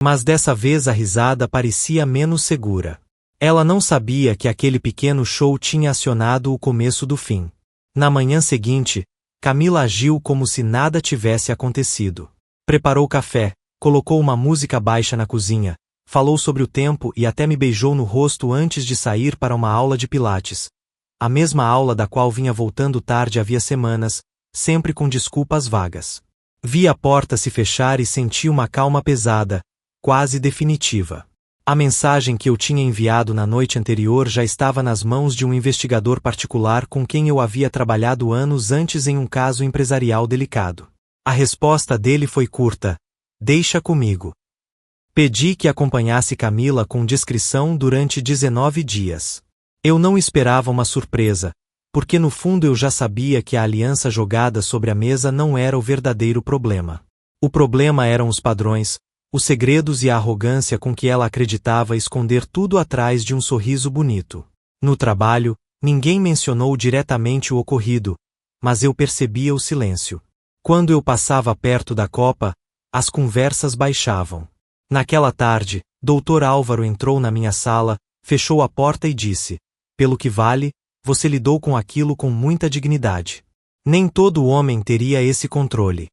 Mas dessa vez a risada parecia menos segura. Ela não sabia que aquele pequeno show tinha acionado o começo do fim. Na manhã seguinte, Camila agiu como se nada tivesse acontecido. Preparou café, colocou uma música baixa na cozinha, falou sobre o tempo e até me beijou no rosto antes de sair para uma aula de pilates. A mesma aula da qual vinha voltando tarde havia semanas, sempre com desculpas vagas. Vi a porta se fechar e senti uma calma pesada, quase definitiva. A mensagem que eu tinha enviado na noite anterior já estava nas mãos de um investigador particular com quem eu havia trabalhado anos antes em um caso empresarial delicado. A resposta dele foi curta: deixa comigo. Pedi que acompanhasse Camila com discrição durante 19 dias. Eu não esperava uma surpresa, porque no fundo eu já sabia que a aliança jogada sobre a mesa não era o verdadeiro problema. O problema eram os padrões, os segredos e a arrogância com que ela acreditava esconder tudo atrás de um sorriso bonito. No trabalho, ninguém mencionou diretamente o ocorrido, mas eu percebia o silêncio. Quando eu passava perto da copa, as conversas baixavam. Naquela tarde, Dr. Álvaro entrou na minha sala, fechou a porta e disse: pelo que vale, você lidou com aquilo com muita dignidade. Nem todo homem teria esse controle.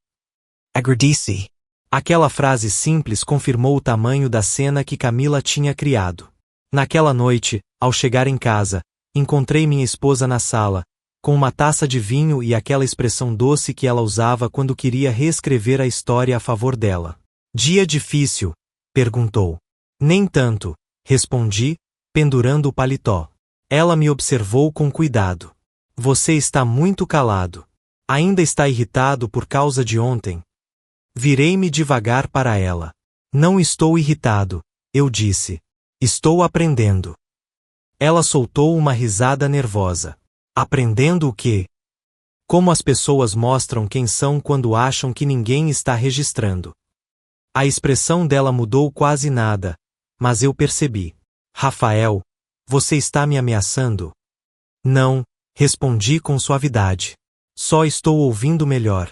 Agradeci. Aquela frase simples confirmou o tamanho da cena que Camila tinha criado. Naquela noite, ao chegar em casa, encontrei minha esposa na sala, com uma taça de vinho e aquela expressão doce que ela usava quando queria reescrever a história a favor dela. Dia difícil? Perguntou. Nem tanto, respondi, pendurando o paletó. Ela me observou com cuidado. Você está muito calado. Ainda está irritado por causa de ontem? Virei-me devagar para ela. Não estou irritado, eu disse. Estou aprendendo. Ela soltou uma risada nervosa. Aprendendo o quê? Como as pessoas mostram quem são quando acham que ninguém está registrando. A expressão dela mudou quase nada, mas eu percebi. Rafael, você está me ameaçando? Não, respondi com suavidade. Só estou ouvindo melhor.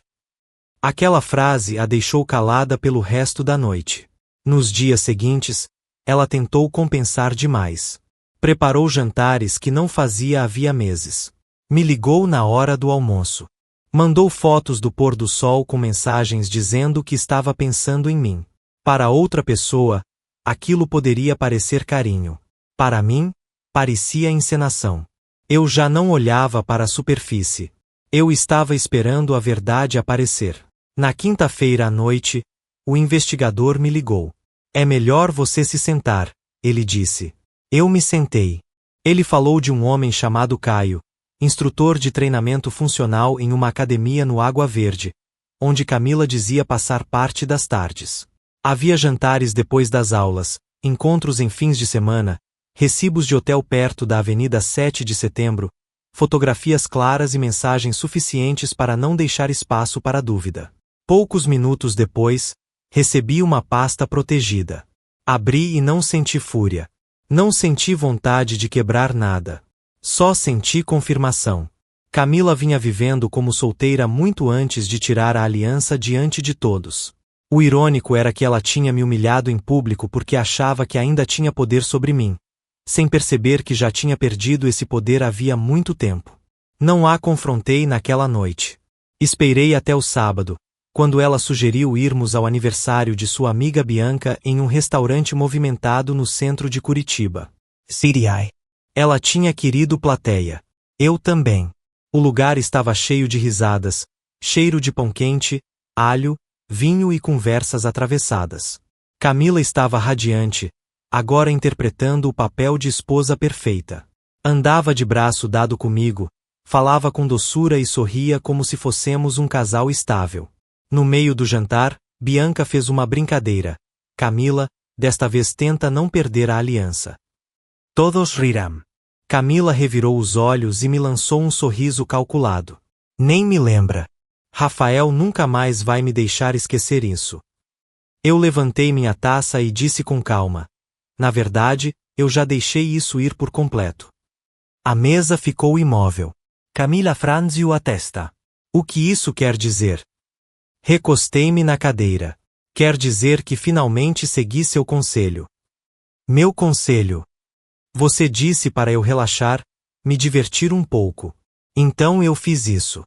Aquela frase a deixou calada pelo resto da noite. Nos dias seguintes, ela tentou compensar demais. Preparou jantares que não fazia havia meses. Me ligou na hora do almoço. Mandou fotos do pôr do sol com mensagens dizendo que estava pensando em mim. Para outra pessoa, aquilo poderia parecer carinho. Para mim, parecia encenação. Eu já não olhava para a superfície. Eu estava esperando a verdade aparecer. Na quinta-feira à noite, o investigador me ligou. É melhor você se sentar, ele disse. Eu me sentei. Ele falou de um homem chamado Caio, instrutor de treinamento funcional em uma academia no Água Verde, onde Camila dizia passar parte das tardes. Havia jantares depois das aulas, encontros em fins de semana, recibos de hotel perto da Avenida 7 de Setembro, fotografias claras e mensagens suficientes para não deixar espaço para dúvida. Poucos minutos depois, recebi uma pasta protegida. Abri e não senti fúria. Não senti vontade de quebrar nada. Só senti confirmação. Camila vinha vivendo como solteira muito antes de tirar a aliança diante de todos. O irônico era que ela tinha me humilhado em público porque achava que ainda tinha poder sobre mim, sem perceber que já tinha perdido esse poder havia muito tempo. Não a confrontei naquela noite. Esperei até o sábado, quando ela sugeriu irmos ao aniversário de sua amiga Bianca em um restaurante movimentado no centro de Curitiba. CDI. Ela tinha querido plateia. Eu também. O lugar estava cheio de risadas, cheiro de pão quente, alho, vinho e conversas atravessadas. Camila estava radiante, agora interpretando o papel de esposa perfeita. Andava de braço dado comigo, falava com doçura e sorria como se fossemos um casal estável. No meio do jantar, Bianca fez uma brincadeira. Camila, desta vez tenta não perder a aliança. Todos riram. Camila revirou os olhos e me lançou um sorriso calculado. Nem me lembra. Rafael nunca mais vai me deixar esquecer isso. Eu levantei minha taça e disse com calma. Na verdade, eu já deixei isso ir por completo. A mesa ficou imóvel. Camila franziu a testa. O que isso quer dizer? Recostei-me na cadeira. Quer dizer que finalmente segui seu conselho. Meu conselho. Você disse para eu relaxar, me divertir um pouco. Então eu fiz isso.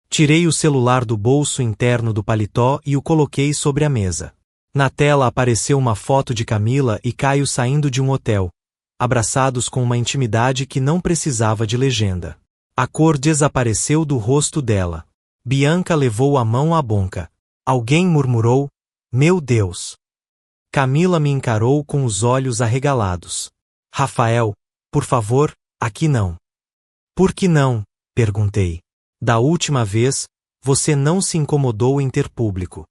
Tirei o celular do bolso interno do paletó e o coloquei sobre a mesa. Na tela apareceu uma foto de Camila e Caio saindo de um hotel, abraçados com uma intimidade que não precisava de legenda. A cor desapareceu do rosto dela. Bianca levou a mão à boca. Alguém murmurou: "Meu Deus!" Camila me encarou com os olhos arregalados. "Rafael, por favor, aqui não." "Por que não?" perguntei. "Da última vez, você não se incomodou em ter público."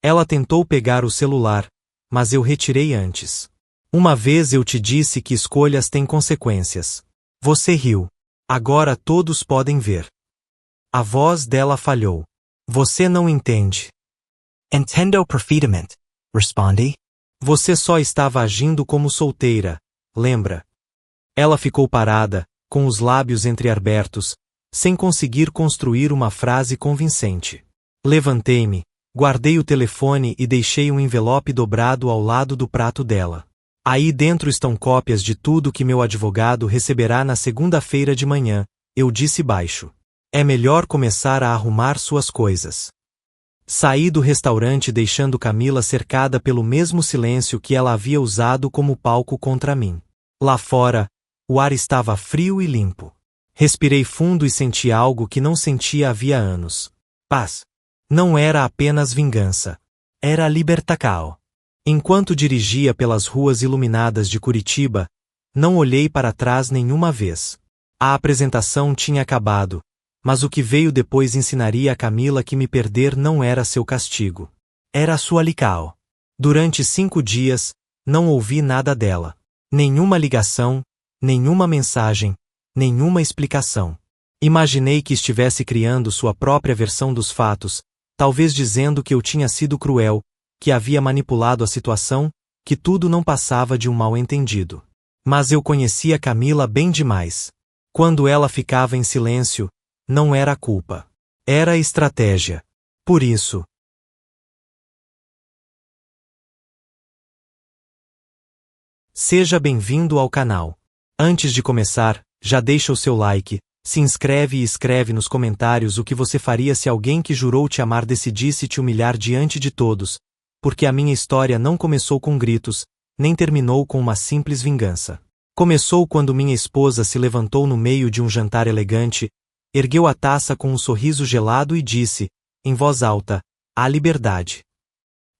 Ela tentou pegar o celular, mas eu retirei antes. "Uma vez eu te disse que escolhas têm consequências." Você riu. "Agora todos podem ver." A voz dela falhou. "Você não entende." "Entendo perfeitamente", respondi. "Você só estava agindo como solteira, lembra?" Ela ficou parada, com os lábios entreabertos, sem conseguir construir uma frase convincente. Levantei-me, guardei o telefone e deixei um envelope dobrado ao lado do prato dela. "Aí dentro estão cópias de tudo que meu advogado receberá na segunda-feira de manhã", eu disse baixo. "É melhor começar a arrumar suas coisas." Saí do restaurante deixando Camila cercada pelo mesmo silêncio que ela havia usado como palco contra mim. Lá fora, o ar estava frio e limpo. Respirei fundo e senti algo que não sentia havia anos. Paz. Não era apenas vingança. Era libertação. Enquanto dirigia pelas ruas iluminadas de Curitiba, não olhei para trás nenhuma vez. A apresentação tinha acabado, mas o que veio depois ensinaria a Camila que me perder não era seu castigo. Era sua lição. Durante 5 dias, não ouvi nada dela. Nenhuma ligação, nenhuma mensagem, nenhuma explicação. Imaginei que estivesse criando sua própria versão dos fatos, talvez dizendo que eu tinha sido cruel, que havia manipulado a situação, que tudo não passava de um mal-entendido. Mas eu conhecia Camila bem demais. Quando ela ficava em silêncio, não era culpa. Era estratégia. Por isso. Seja bem-vindo ao canal. Antes de começar, já deixa o seu like, se inscreve e escreve nos comentários o que você faria se alguém que jurou te amar decidisse te humilhar diante de todos, porque a minha história não começou com gritos, nem terminou com uma simples vingança. Começou quando minha esposa se levantou no meio de um jantar elegante, ergueu a taça com um sorriso gelado e disse, em voz alta, "A liberdade."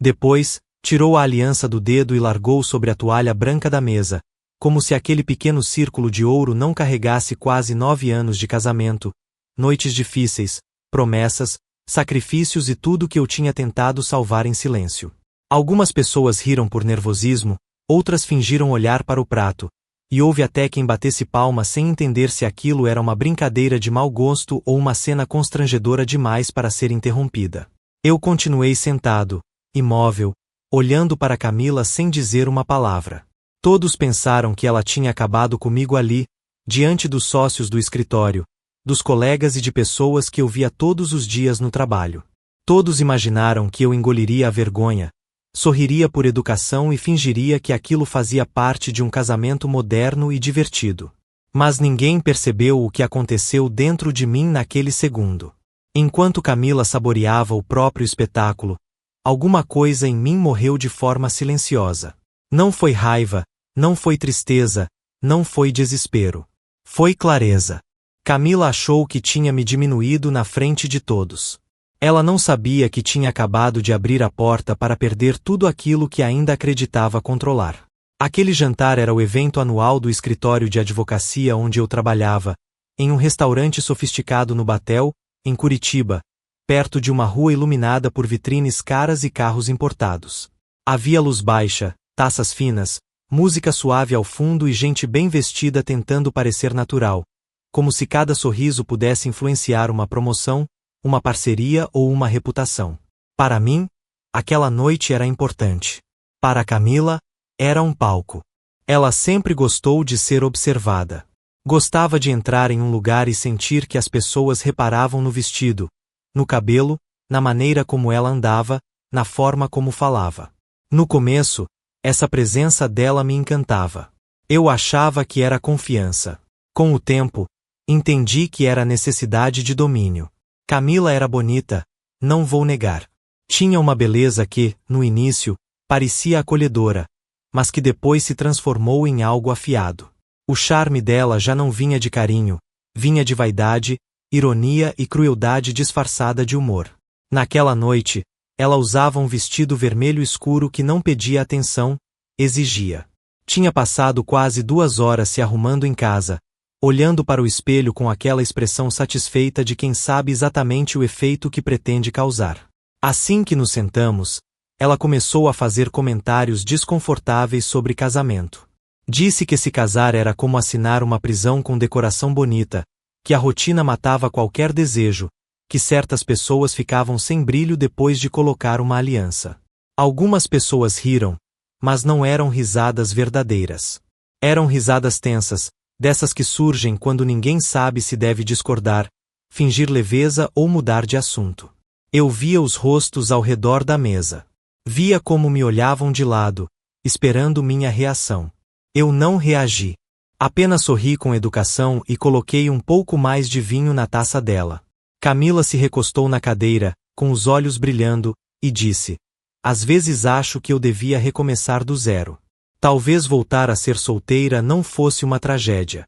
Depois, tirou a aliança do dedo e largou sobre a toalha branca da mesa, como se aquele pequeno círculo de ouro não carregasse quase 9 anos de casamento, noites difíceis, promessas, sacrifícios e tudo que eu tinha tentado salvar em silêncio. Algumas pessoas riram por nervosismo, outras fingiram olhar para o prato, e houve até quem batesse palma sem entender se aquilo era uma brincadeira de mau gosto ou uma cena constrangedora demais para ser interrompida. Eu continuei sentado, imóvel, olhando para Camila sem dizer uma palavra. Todos pensaram que ela tinha acabado comigo ali, diante dos sócios do escritório, dos colegas e de pessoas que eu via todos os dias no trabalho. Todos imaginaram que eu engoliria a vergonha, sorriria por educação e fingiria que aquilo fazia parte de um casamento moderno e divertido. Mas ninguém percebeu o que aconteceu dentro de mim naquele segundo. Enquanto Camila saboreava o próprio espetáculo, alguma coisa em mim morreu de forma silenciosa. Não foi raiva, não foi tristeza, não foi desespero. Foi clareza. Camila achou que tinha me diminuído na frente de todos. Ela não sabia que tinha acabado de abrir a porta para perder tudo aquilo que ainda acreditava controlar. Aquele jantar era o evento anual do escritório de advocacia onde eu trabalhava, em um restaurante sofisticado no Batel, em Curitiba, perto de uma rua iluminada por vitrines caras e carros importados. Havia luz baixa, taças finas, música suave ao fundo e gente bem vestida tentando parecer natural, como se cada sorriso pudesse influenciar uma promoção, uma parceria ou uma reputação. Para mim, aquela noite era importante. Para Camila, era um palco. Ela sempre gostou de ser observada. Gostava de entrar em um lugar e sentir que as pessoas reparavam no vestido, no cabelo, na maneira como ela andava, na forma como falava. No começo, essa presença dela me encantava. Eu achava que era confiança. Com o tempo, entendi que era necessidade de domínio. Camila era bonita, não vou negar. Tinha uma beleza que, no início, parecia acolhedora, mas que depois se transformou em algo afiado. O charme dela já não vinha de carinho, vinha de vaidade, ironia e crueldade disfarçada de humor. Naquela noite, ela usava um vestido vermelho escuro que não pedia atenção, exigia. Tinha passado quase 2 horas se arrumando em casa, olhando para o espelho com aquela expressão satisfeita de quem sabe exatamente o efeito que pretende causar. Assim que nos sentamos, ela começou a fazer comentários desconfortáveis sobre casamento. Disse que se casar era como assinar uma prisão com decoração bonita, que a rotina matava qualquer desejo, que certas pessoas ficavam sem brilho depois de colocar uma aliança. Algumas pessoas riram, mas não eram risadas verdadeiras. Eram risadas tensas, dessas que surgem quando ninguém sabe se deve discordar, fingir leveza ou mudar de assunto. Eu via os rostos ao redor da mesa. Via como me olhavam de lado, esperando minha reação. Eu não reagi. Apenas sorri com educação e coloquei um pouco mais de vinho na taça dela. Camila se recostou na cadeira, com os olhos brilhando, e disse: às vezes acho que eu devia recomeçar do zero. Talvez voltar a ser solteira não fosse uma tragédia.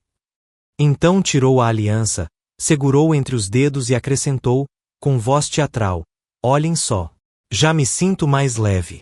Então tirou a aliança, segurou entre os dedos e acrescentou, com voz teatral: olhem só. Já me sinto mais leve.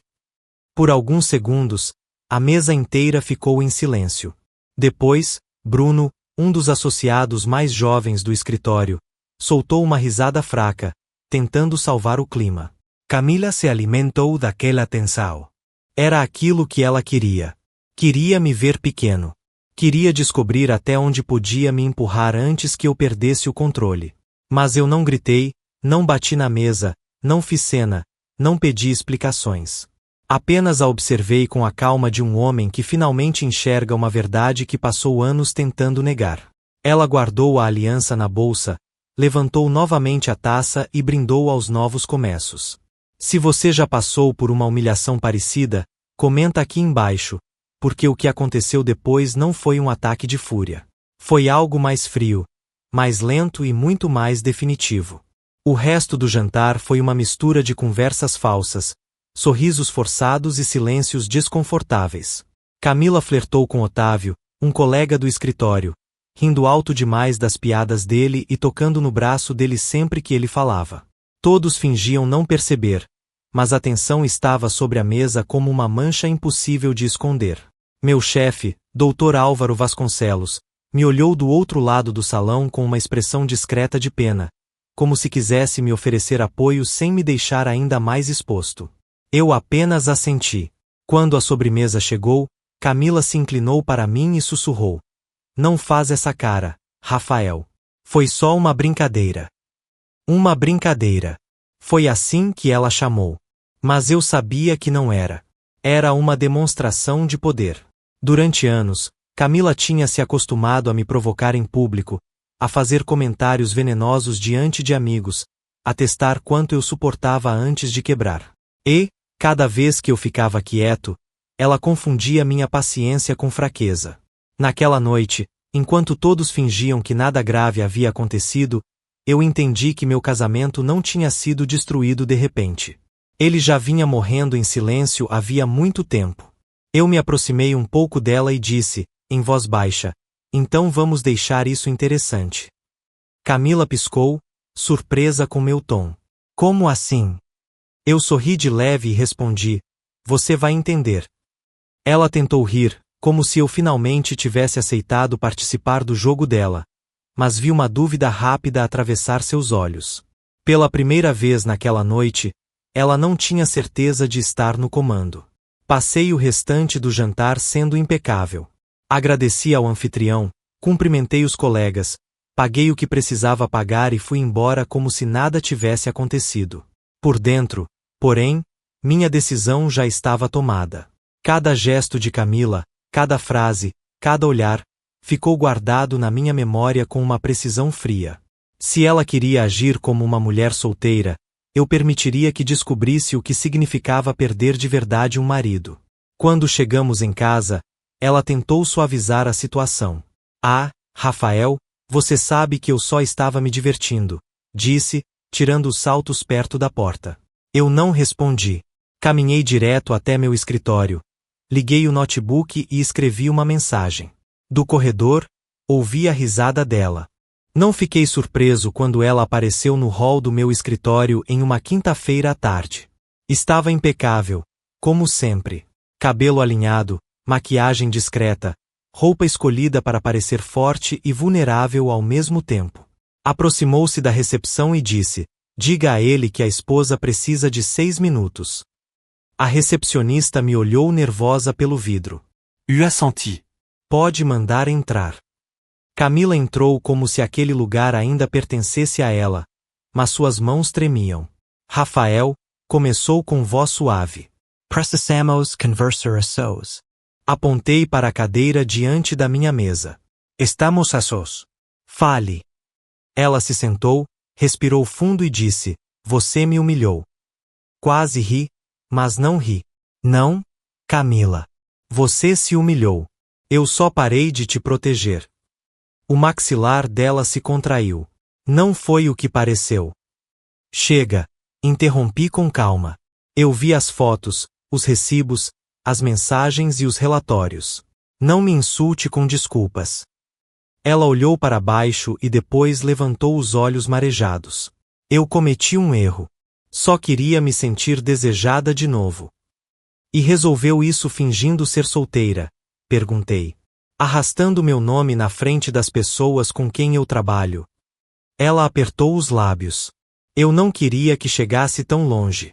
Por alguns segundos, a mesa inteira ficou em silêncio. Depois, Bruno, um dos associados mais jovens do escritório, soltou uma risada fraca, tentando salvar o clima. Camila se alimentou daquela tensão. Era aquilo que ela queria. Queria me ver pequeno. Queria descobrir até onde podia me empurrar antes que eu perdesse o controle. Mas eu não gritei, não bati na mesa, não fiz cena, não pedi explicações. Apenas a observei com a calma de um homem que finalmente enxerga uma verdade que passou anos tentando negar. Ela guardou a aliança na bolsa, levantou novamente a taça e brindou aos novos começos. Se você já passou por uma humilhação parecida, comenta aqui embaixo, porque o que aconteceu depois não foi um ataque de fúria. Foi algo mais frio, mais lento e muito mais definitivo. O resto do jantar foi uma mistura de conversas falsas, sorrisos forçados e silêncios desconfortáveis. Camila flertou com Otávio, um colega do escritório, rindo alto demais das piadas dele e tocando no braço dele sempre que ele falava. Todos fingiam não perceber, mas a tensão estava sobre a mesa como uma mancha impossível de esconder. Meu chefe, Dr. Álvaro Vasconcelos, me olhou do outro lado do salão com uma expressão discreta de pena, como se quisesse me oferecer apoio sem me deixar ainda mais exposto. Eu apenas assenti. Quando a sobremesa chegou, Camila se inclinou para mim e sussurrou: não faz essa cara, Rafael. Foi só uma brincadeira. Uma brincadeira. Foi assim que ela chamou. Mas eu sabia que não era. Era uma demonstração de poder. Durante anos, Camila tinha se acostumado a me provocar em público, a fazer comentários venenosos diante de amigos, a testar quanto eu suportava antes de quebrar. E, cada vez que eu ficava quieto, ela confundia minha paciência com fraqueza. Naquela noite, enquanto todos fingiam que nada grave havia acontecido, eu entendi que meu casamento não tinha sido destruído de repente. Ele já vinha morrendo em silêncio havia muito tempo. Eu me aproximei um pouco dela e disse, em voz baixa: então vamos deixar isso interessante. Camila piscou, surpresa com meu tom. Como assim? Eu sorri de leve e respondi: você vai entender. Ela tentou rir, como se eu finalmente tivesse aceitado participar do jogo dela, mas vi uma dúvida rápida atravessar seus olhos. Pela primeira vez naquela noite, ela não tinha certeza de estar no comando. Passei o restante do jantar sendo impecável. Agradeci ao anfitrião, cumprimentei os colegas, paguei o que precisava pagar e fui embora como se nada tivesse acontecido. Por dentro, porém, minha decisão já estava tomada. Cada gesto de Camila, cada frase, cada olhar, ficou guardado na minha memória com uma precisão fria. Se ela queria agir como uma mulher solteira, eu permitiria que descobrisse o que significava perder de verdade um marido. Quando chegamos em casa, ela tentou suavizar a situação. Ah, Rafael, você sabe que eu só estava me divertindo, disse, tirando os saltos perto da porta. Eu não respondi. Caminhei direto até meu escritório. Liguei o notebook e escrevi uma mensagem. Do corredor, ouvi a risada dela. Não fiquei surpreso quando ela apareceu no hall do meu escritório em uma quinta-feira à tarde. Estava impecável, como sempre. Cabelo alinhado, maquiagem discreta, roupa escolhida para parecer forte e vulnerável ao mesmo tempo. Aproximou-se da recepção e disse: diga a ele que a esposa precisa de 6 minutos. A recepcionista me olhou nervosa pelo vidro. Eu a senti. Pode mandar entrar. Camila entrou como se aquele lugar ainda pertencesse a ela, mas suas mãos tremiam. Rafael, começou com voz suave. Precisamos conversar a sós. Apontei para a cadeira diante da minha mesa. Estamos a sós. Fale. Ela se sentou, respirou fundo e disse: você me humilhou. Quase ri, mas não ri. Não, Camila. Você se humilhou. Eu só parei de te proteger. O maxilar dela se contraiu. Não foi o que pareceu. Chega, interrompi com calma. Eu vi as fotos, os recibos, as mensagens e os relatórios. Não me insulte com desculpas. Ela olhou para baixo e depois levantou os olhos marejados. Eu cometi um erro. Só queria me sentir desejada de novo. E resolveu isso fingindo ser solteira? Perguntei. Arrastando meu nome na frente das pessoas com quem eu trabalho. Ela apertou os lábios. Eu não queria que chegasse tão longe.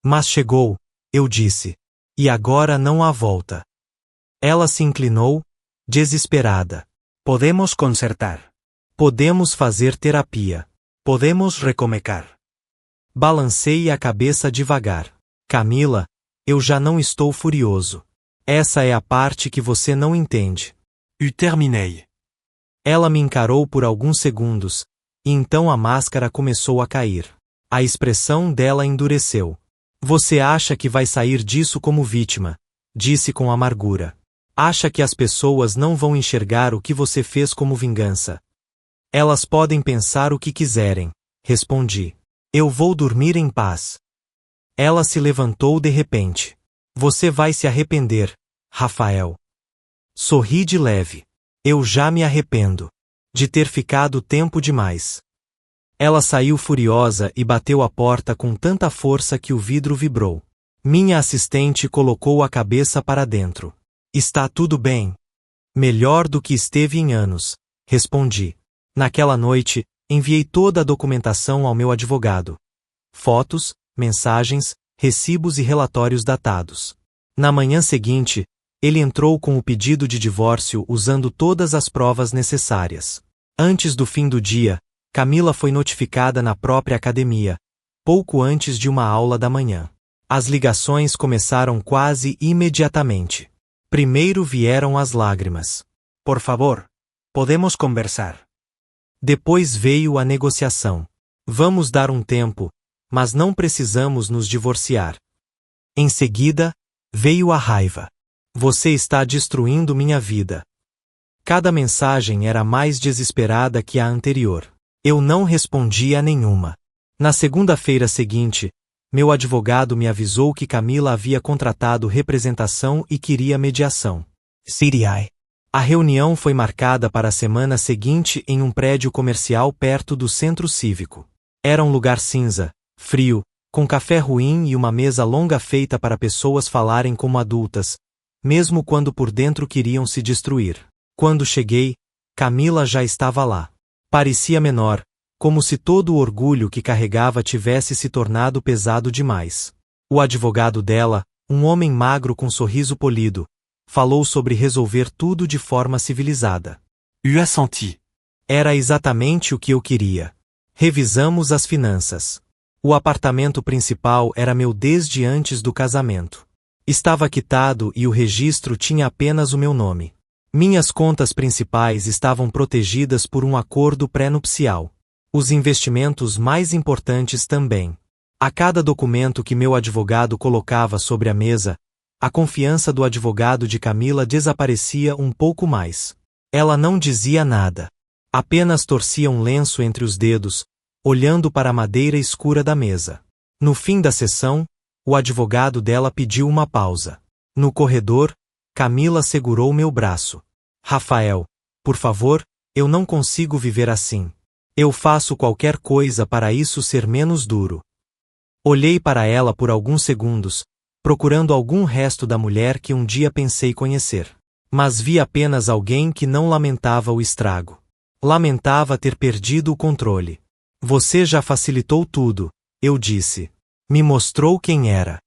Mas chegou, eu disse. E agora não há volta. Ela se inclinou, desesperada. Podemos consertar. Podemos fazer terapia. Podemos recomeçar. Balancei a cabeça devagar. Camila, eu já não estou furioso. Essa é a parte que você não entende. Eu terminei. Ela me encarou por alguns segundos, e então a máscara começou a cair. A expressão dela endureceu. Você acha que vai sair disso como vítima, disse com amargura. Acha que as pessoas não vão enxergar o que você fez como vingança. Elas podem pensar o que quiserem, respondi. Eu vou dormir em paz. Ela se levantou de repente. Você vai se arrepender, Rafael. Sorri de leve. Eu já me arrependo. De ter ficado tempo demais. Ela saiu furiosa e bateu a porta com tanta força que o vidro vibrou. Minha assistente colocou a cabeça para dentro. Está tudo bem. Melhor do que esteve em anos, respondi. Naquela noite, enviei toda a documentação ao meu advogado. Fotos, mensagens, recibos e relatórios datados. Na manhã seguinte, ele entrou com o pedido de divórcio usando todas as provas necessárias. Antes do fim do dia, Camila foi notificada na própria academia, pouco antes de uma aula da manhã. As ligações começaram quase imediatamente. Primeiro vieram as lágrimas. Por favor, podemos conversar. Depois veio a negociação. Vamos dar um tempo, mas não precisamos nos divorciar. Em seguida, veio a raiva. Você está destruindo minha vida. Cada mensagem era mais desesperada que a anterior. Eu não respondi a nenhuma. Na segunda-feira seguinte, meu advogado me avisou que Camila havia contratado representação e queria mediação. CDI. A reunião foi marcada para a semana seguinte em um prédio comercial perto do centro cívico. Era um lugar cinza, frio, com café ruim e uma mesa longa feita para pessoas falarem como adultas, mesmo quando por dentro queriam se destruir. Quando cheguei, Camila já estava lá. Parecia menor, como se todo o orgulho que carregava tivesse se tornado pesado demais. O advogado dela, um homem magro com sorriso polido, falou sobre resolver tudo de forma civilizada. Eu a senti. Era exatamente o que eu queria. Revisamos as finanças. O apartamento principal era meu desde antes do casamento. Estava quitado e o registro tinha apenas o meu nome. Minhas contas principais estavam protegidas por um acordo pré-nupcial. Os investimentos mais importantes também. A cada documento que meu advogado colocava sobre a mesa, a confiança do advogado de Camila desaparecia um pouco mais. Ela não dizia nada. Apenas torcia um lenço entre os dedos, olhando para a madeira escura da mesa. No fim da sessão, o advogado dela pediu uma pausa. No corredor, Camila segurou meu braço. Rafael, por favor, eu não consigo viver assim. Eu faço qualquer coisa para isso ser menos duro. Olhei para ela por alguns segundos, procurando algum resto da mulher que um dia pensei conhecer. Mas vi apenas alguém que não lamentava o estrago. Lamentava ter perdido o controle. Você já facilitou tudo, eu disse. Me mostrou quem era.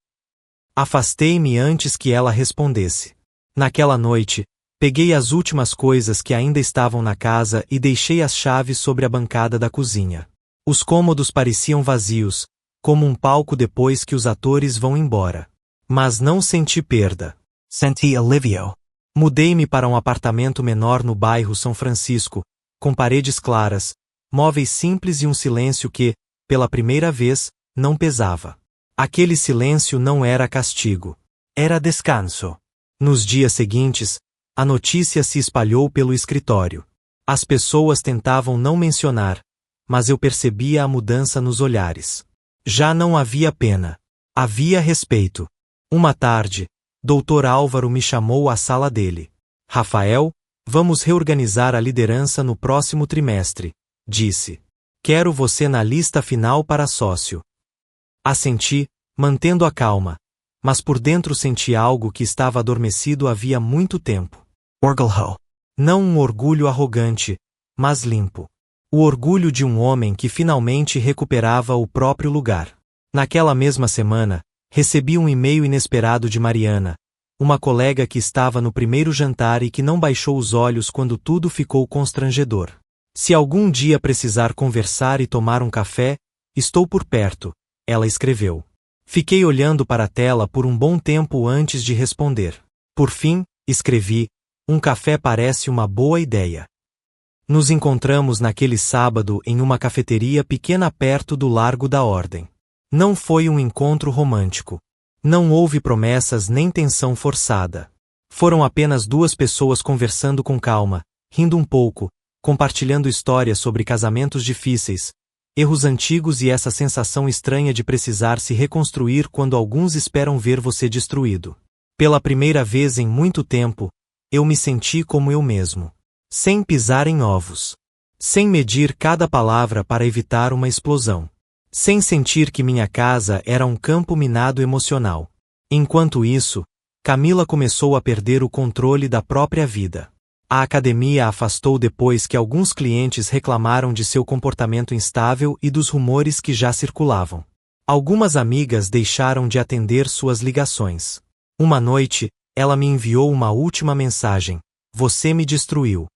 Afastei-me antes que ela respondesse. Naquela noite, peguei as últimas coisas que ainda estavam na casa e deixei as chaves sobre a bancada da cozinha. Os cômodos pareciam vazios, como um palco depois que os atores vão embora. Mas não senti perda. Senti alívio. Mudei-me para um apartamento menor no bairro São Francisco, com paredes claras, móveis simples e um silêncio que, pela primeira vez, não pesava. Aquele silêncio não era castigo. Era descanso. Nos dias seguintes, a notícia se espalhou pelo escritório. As pessoas tentavam não mencionar, mas eu percebia a mudança nos olhares. Já não havia pena. Havia respeito. Uma tarde, Dr. Álvaro me chamou à sala dele. Rafael, vamos reorganizar a liderança no próximo trimestre, disse. Quero você na lista final para sócio. Assenti, mantendo a calma, mas por dentro senti algo que estava adormecido havia muito tempo. Orgulho. Não um orgulho arrogante, mas limpo. O orgulho de um homem que finalmente recuperava o próprio lugar. Naquela mesma semana, recebi um e-mail inesperado de Mariana, uma colega que estava no primeiro jantar e que não baixou os olhos quando tudo ficou constrangedor. Se algum dia precisar conversar e tomar um café, estou por perto, ela escreveu. Fiquei olhando para a tela por um bom tempo antes de responder. Por fim, escrevi, um café parece uma boa ideia. Nos encontramos naquele sábado em uma cafeteria pequena perto do Largo da Ordem. Não foi um encontro romântico. Não houve promessas nem tensão forçada. Foram apenas duas pessoas conversando com calma, rindo um pouco, compartilhando histórias sobre casamentos difíceis, erros antigos e essa sensação estranha de precisar se reconstruir quando alguns esperam ver você destruído. Pela primeira vez em muito tempo, eu me senti como eu mesmo. Sem pisar em ovos. Sem medir cada palavra para evitar uma explosão. Sem sentir que minha casa era um campo minado emocional. Enquanto isso, Camila começou a perder o controle da própria vida. A academia a afastou depois que alguns clientes reclamaram de seu comportamento instável e dos rumores que já circulavam. Algumas amigas deixaram de atender suas ligações. Uma noite, ela me enviou uma última mensagem: "Você me destruiu."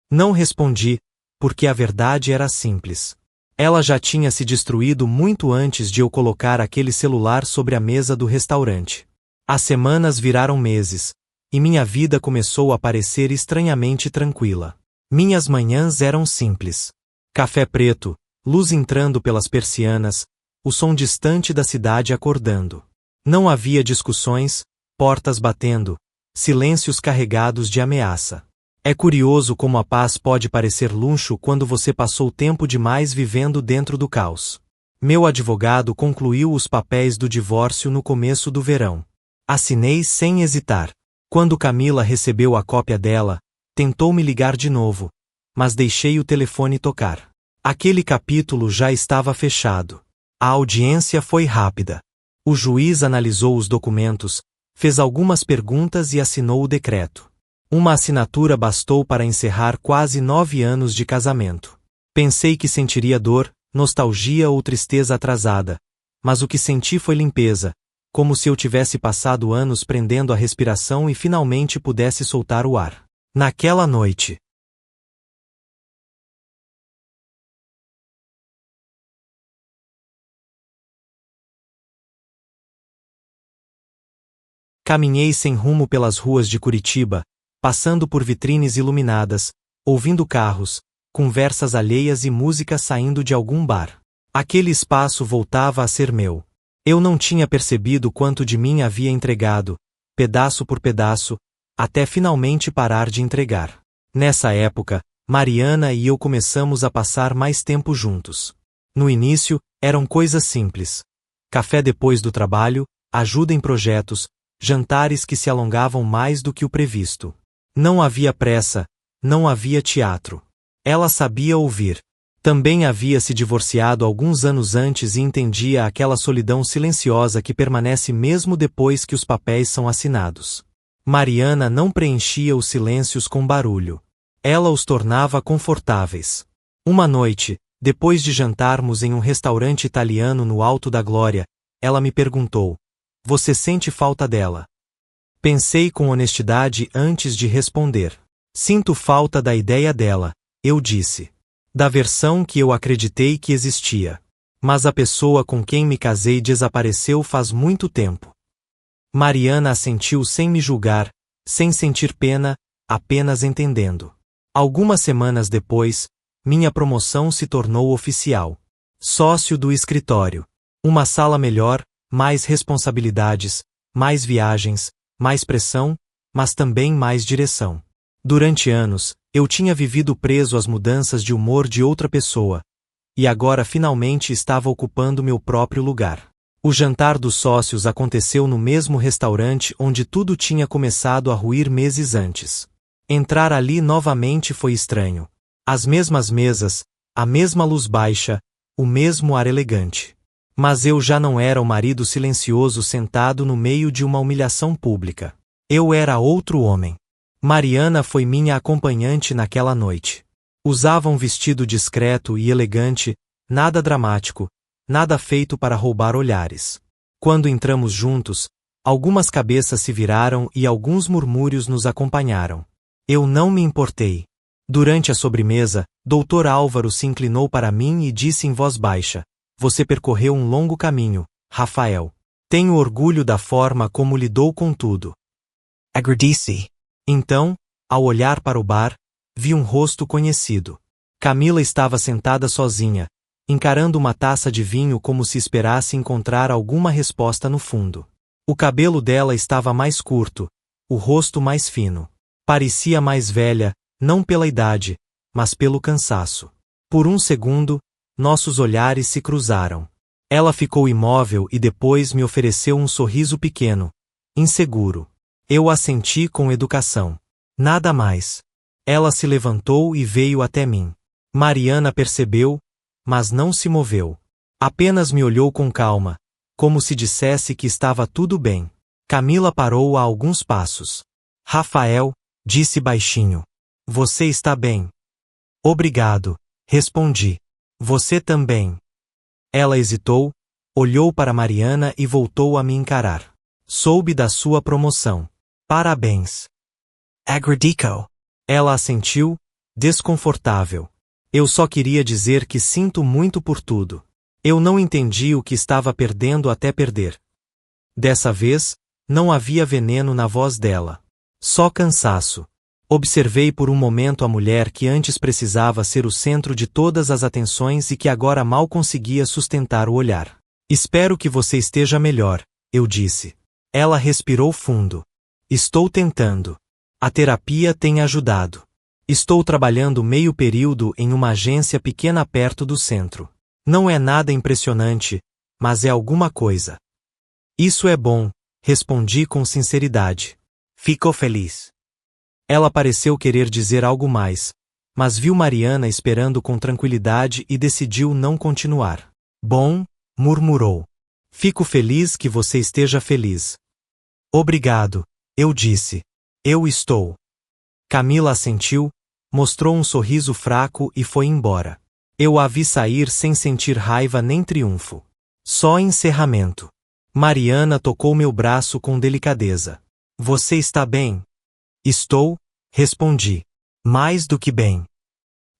Não respondi, porque a verdade era simples. Ela já tinha se destruído muito antes de eu colocar aquele celular sobre a mesa do restaurante. As semanas viraram meses, e minha vida começou a parecer estranhamente tranquila. Minhas manhãs eram simples. Café preto, luz entrando pelas persianas, o som distante da cidade acordando. Não havia discussões, portas batendo, silêncios carregados de ameaça. É curioso como a paz pode parecer luxo quando você passou tempo demais vivendo dentro do caos. Meu advogado concluiu os papéis do divórcio no começo do verão. Assinei sem hesitar. Quando Camila recebeu a cópia dela, tentou me ligar de novo, mas deixei o telefone tocar. Aquele capítulo já estava fechado. A audiência foi rápida. O juiz analisou os documentos, fez algumas perguntas e assinou o decreto. Uma assinatura bastou para encerrar quase 9 anos de casamento. Pensei que sentiria dor, nostalgia ou tristeza atrasada, mas o que senti foi limpeza, como se eu tivesse passado anos prendendo a respiração e finalmente pudesse soltar o ar. Naquela noite. Caminhei sem rumo pelas ruas de Curitiba, passando por vitrines iluminadas, ouvindo carros, conversas alheias e música saindo de algum bar. Aquele espaço voltava a ser meu. Eu não tinha percebido quanto de mim havia entregado, pedaço por pedaço, até finalmente parar de entregar. Nessa época, Mariana e eu começamos a passar mais tempo juntos. No início, eram coisas simples. Café depois do trabalho, ajuda em projetos, jantares que se alongavam mais do que o previsto. Não havia pressa, não havia teatro. Ela sabia ouvir. Também havia se divorciado alguns anos antes e entendia aquela solidão silenciosa que permanece mesmo depois que os papéis são assinados. Mariana não preenchia os silêncios com barulho. Ela os tornava confortáveis. Uma noite, depois de jantarmos em um restaurante italiano no Alto da Glória, ela me perguntou: "Você sente falta dela?" Pensei com honestidade antes de responder. "Sinto falta da ideia dela", eu disse. "Da versão que eu acreditei que existia. Mas a pessoa com quem me casei desapareceu faz muito tempo." Mariana assentiu sem me julgar, sem sentir pena, apenas entendendo. Algumas semanas depois, minha promoção se tornou oficial. Sócio do escritório. Uma sala melhor, mais responsabilidades, mais viagens, mais pressão, mas também mais direção. Durante anos, eu tinha vivido preso às mudanças de humor de outra pessoa, e agora finalmente estava ocupando meu próprio lugar. O jantar dos sócios aconteceu no mesmo restaurante onde tudo tinha começado a ruir meses antes. Entrar ali novamente foi estranho. As mesmas mesas, a mesma luz baixa, o mesmo ar elegante. Mas eu já não era o marido silencioso sentado no meio de uma humilhação pública. Eu era outro homem. Mariana foi minha acompanhante naquela noite. Usava um vestido discreto e elegante, nada dramático, nada feito para roubar olhares. Quando entramos juntos, algumas cabeças se viraram e alguns murmúrios nos acompanharam. Eu não me importei. Durante a sobremesa, Dr. Álvaro se inclinou para mim e disse em voz baixa: "Você percorreu um longo caminho, Rafael. Tenho orgulho da forma como lidou com tudo." Agradeci. Então, ao olhar para o bar, vi um rosto conhecido. Camila estava sentada sozinha, encarando uma taça de vinho como se esperasse encontrar alguma resposta no fundo. O cabelo dela estava mais curto, o rosto mais fino. Parecia mais velha, não pela idade, mas pelo cansaço. Por um segundo, nossos olhares se cruzaram. Ela ficou imóvel e depois me ofereceu um sorriso pequeno, inseguro. Eu assenti com educação. Nada mais. Ela se levantou e veio até mim. Mariana percebeu, mas não se moveu. Apenas me olhou com calma, como se dissesse que estava tudo bem. Camila parou a alguns passos. "Rafael", disse baixinho. "Você está bem?" "Obrigado", respondi. "Você também." Ela hesitou, olhou para Mariana e voltou a me encarar. "Soube da sua promoção. Parabéns." Agradico. Ela assentiu, desconfortável. Eu só queria dizer que sinto muito por tudo. Eu não entendi o que estava perdendo até perder. Dessa vez, não havia veneno na voz dela. Só cansaço. Observei por um momento a mulher que antes precisava ser o centro de todas as atenções e que agora mal conseguia sustentar o olhar. "Espero que você esteja melhor", eu disse. Ela respirou fundo. "Estou tentando. A terapia tem ajudado. Estou trabalhando meio período em uma agência pequena perto do centro. Não é nada impressionante, mas é alguma coisa." "Isso é bom", respondi com sinceridade. "Fico feliz." Ela pareceu querer dizer algo mais, mas viu Mariana esperando com tranquilidade e decidiu não continuar. "Bom", murmurou. "Fico feliz que você esteja feliz." "Obrigado", eu disse. "Eu estou." Camila assentiu, mostrou um sorriso fraco e foi embora. Eu a vi sair sem sentir raiva nem triunfo. Só encerramento. Mariana tocou meu braço com delicadeza. "Você está bem?" "Estou", respondi. "Mais do que bem."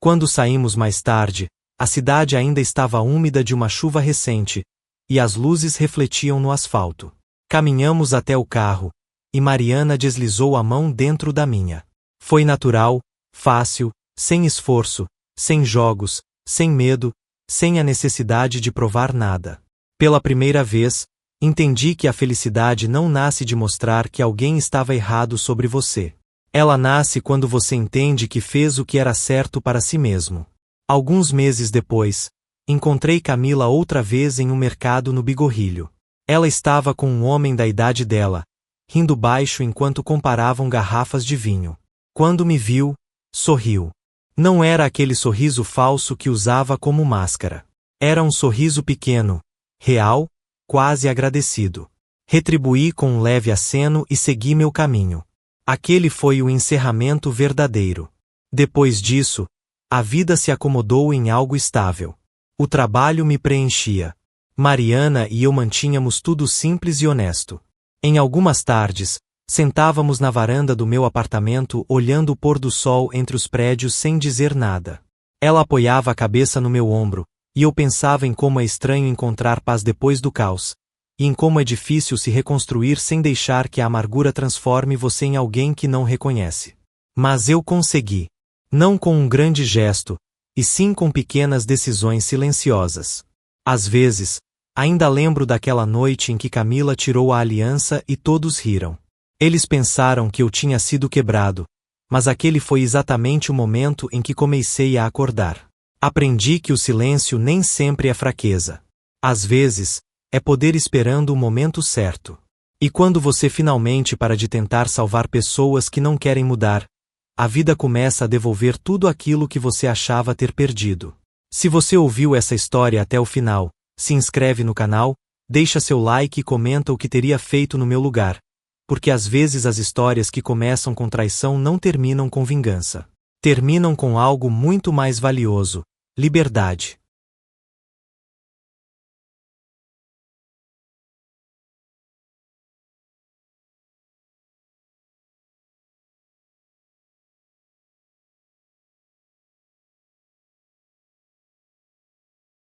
Quando saímos mais tarde, a cidade ainda estava úmida de uma chuva recente, e as luzes refletiam no asfalto. Caminhamos até o carro, e Mariana deslizou a mão dentro da minha. Foi natural, fácil, sem esforço, sem jogos, sem medo, sem a necessidade de provar nada. Pela primeira vez, entendi que a felicidade não nasce de mostrar que alguém estava errado sobre você. Ela nasce quando você entende que fez o que era certo para si mesmo. Alguns meses depois, encontrei Camila outra vez em um mercado no Bigorrilho. Ela estava com um homem da idade dela, rindo baixo enquanto comparavam garrafas de vinho. Quando me viu, sorriu. Não era aquele sorriso falso que usava como máscara. Era um sorriso pequeno, real, quase agradecido. Retribuí com um leve aceno e segui meu caminho. Aquele foi o encerramento verdadeiro. Depois disso, a vida se acomodou em algo estável. O trabalho me preenchia. Mariana e eu mantínhamos tudo simples e honesto. Em algumas tardes, sentávamos na varanda do meu apartamento olhando o pôr do sol entre os prédios sem dizer nada. Ela apoiava a cabeça no meu ombro, e eu pensava em como é estranho encontrar paz depois do caos, e em como é difícil se reconstruir sem deixar que a amargura transforme você em alguém que não reconhece. Mas eu consegui. Não com um grande gesto, e sim com pequenas decisões silenciosas. Às vezes, ainda lembro daquela noite em que Camila tirou a aliança e todos riram. Eles pensaram que eu tinha sido quebrado, mas aquele foi exatamente o momento em que comecei a acordar. Aprendi que o silêncio nem sempre é fraqueza. Às vezes, é poder esperando o momento certo. E quando você finalmente para de tentar salvar pessoas que não querem mudar, a vida começa a devolver tudo aquilo que você achava ter perdido. Se você ouviu essa história até o final, se inscreve no canal, deixa seu like e comenta o que teria feito no meu lugar, porque às vezes as histórias que começam com traição não terminam com vingança. Terminam com algo muito mais valioso: liberdade.